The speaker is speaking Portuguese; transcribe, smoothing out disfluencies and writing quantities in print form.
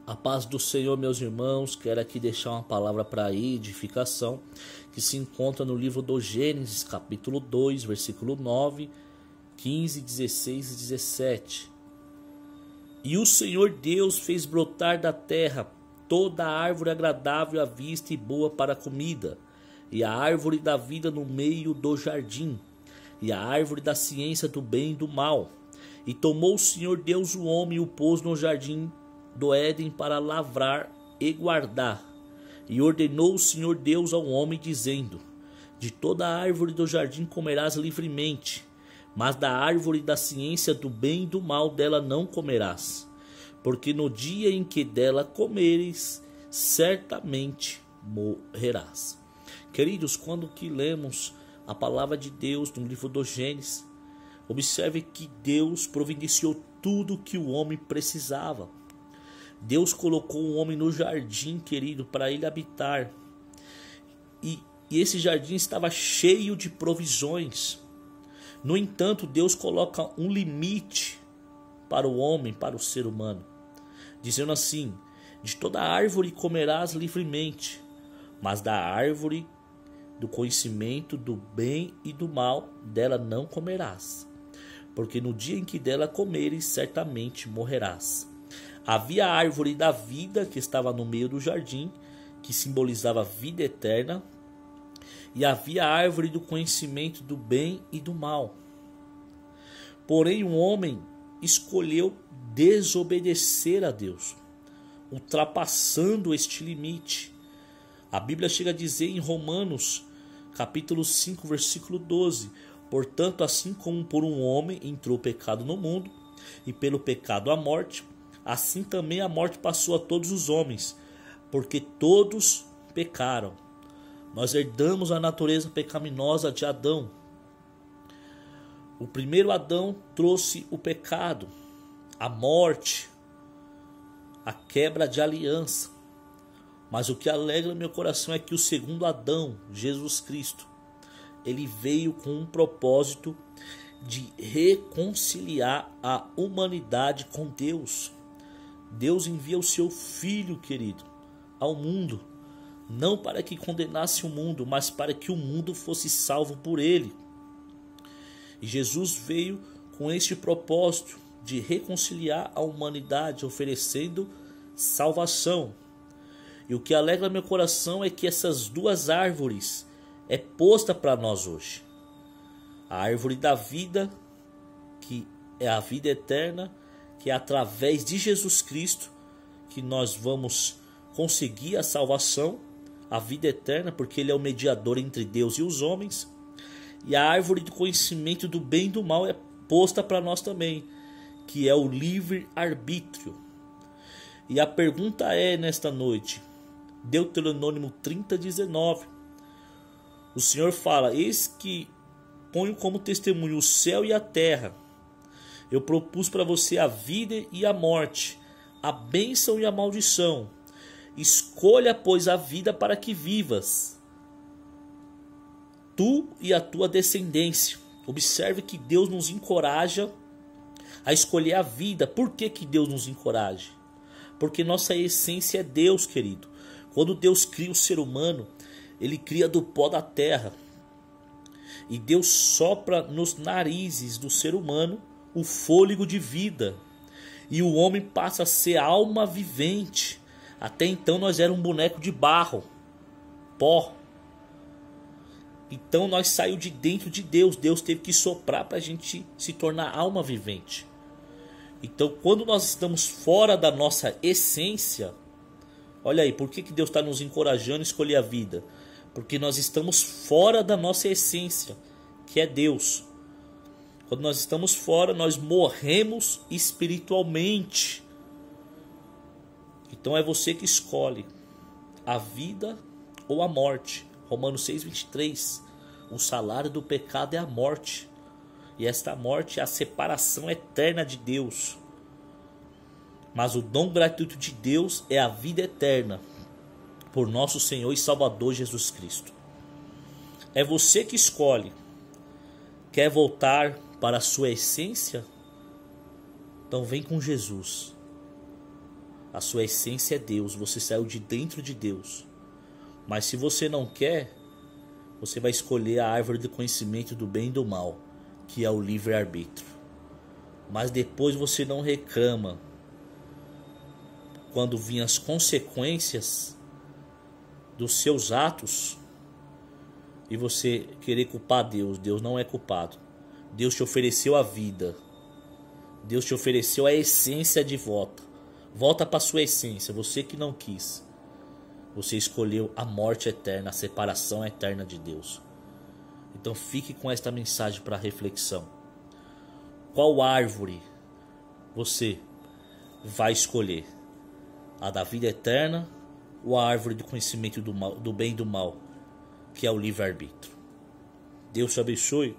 A paz do Senhor, meus irmãos. Quero aqui deixar uma palavra para edificação, que se encontra no livro do Gênesis, capítulo 2, versículo 9, 15, 16 e 17. E o Senhor Deus fez brotar da terra toda a árvore agradável à vista e boa para a comida, e a árvore da vida no meio do jardim, e a árvore da ciência do bem e do mal. E tomou o Senhor Deus o homem e o pôs no jardim do Éden para lavrar e guardar. E ordenou o Senhor Deus ao homem, dizendo: de toda a árvore do jardim comerás livremente, mas da árvore da ciência do bem e do mal dela não comerás, porque no dia em que dela comeres, certamente morrerás. Queridos, quando que lemos a palavra de Deus no livro do Gênesis, observe que Deus providenciou tudo o que o homem precisava. Deus colocou o homem no jardim, querido, para ele habitar. E esse jardim estava cheio de provisões. No entanto, Deus coloca um limite para o homem, para o ser humano, dizendo assim: de toda árvore comerás livremente, mas da árvore do conhecimento do bem e do mal dela não comerás, porque no dia em que dela comeres, certamente morrerás. Havia a árvore da vida que estava no meio do jardim, que simbolizava a vida eterna, e havia a árvore do conhecimento do bem e do mal. Porém, o homem escolheu desobedecer a Deus, ultrapassando este limite. A Bíblia chega a dizer em Romanos, capítulo 5, versículo 12: portanto, assim como por um homem entrou o pecado no mundo, e pelo pecado a morte, assim também a morte passou a todos os homens, porque todos pecaram. Nós herdamos a natureza pecaminosa de Adão. O primeiro Adão trouxe o pecado, a morte, a quebra de aliança. Mas o que alegra meu coração é que o segundo Adão, Jesus Cristo, ele veio com um propósito de reconciliar a humanidade com Deus. Deus envia o seu Filho, querido, ao mundo, não para que condenasse o mundo, mas para que o mundo fosse salvo por ele. E Jesus veio com este propósito de reconciliar a humanidade, oferecendo salvação. E o que alegra meu coração é que essas duas árvores é posta para nós hoje. A árvore da vida, que é a vida eterna, que é através de Jesus Cristo que nós vamos conseguir a salvação, a vida eterna, porque ele é o mediador entre Deus e os homens. E a árvore do conhecimento do bem e do mal é posta para nós também, que é o livre-arbítrio. E a pergunta é nesta noite, Deuteronômio 30:19, o Senhor fala: eis que ponho como testemunho o céu e a terra. Eu propus para você a vida e a morte, a bênção e a maldição. Escolha, pois, a vida para que vivas, tu e a tua descendência. Observe que Deus nos encoraja a escolher a vida. Por que Deus nos encoraja? Porque nossa essência é Deus, querido. Quando Deus cria o ser humano, ele cria do pó da terra. E Deus sopra nos narizes do ser humano o fôlego de vida. E o homem passa a ser alma vivente. Até então nós éramos um boneco de barro, pó. Então nós saímos de dentro de Deus. Deus teve que soprar para a gente se tornar alma vivente. Então quando nós estamos fora da nossa essência, olha aí, por que Deus está nos encorajando a escolher a vida? Porque nós estamos fora da nossa essência, que é Deus. Quando nós estamos fora, nós morremos espiritualmente. Então é você que escolhe a vida ou a morte. Romanos 6:23. O salário do pecado é a morte. E esta morte é a separação eterna de Deus. Mas o dom gratuito de Deus é a vida eterna, por nosso Senhor e Salvador Jesus Cristo. É você que escolhe. Quer voltar para a sua essência? Então vem com Jesus. A sua essência é Deus, você saiu de dentro de Deus. Mas se você não quer, você vai escolher a árvore do conhecimento do bem e do mal, que é o livre-arbítrio. Mas depois você não reclama quando vinham as consequências dos seus atos e você querer culpar Deus. Deus não é culpado. Deus te ofereceu a vida. Deus te ofereceu a essência de volta. Volta para sua essência, você que não quis. Você escolheu a morte eterna, a separação eterna de Deus. Então fique com esta mensagem para reflexão. Qual árvore você vai escolher? A da vida eterna ou a árvore do conhecimento do bem e do mal, que é o livre-arbítrio? Deus te abençoe.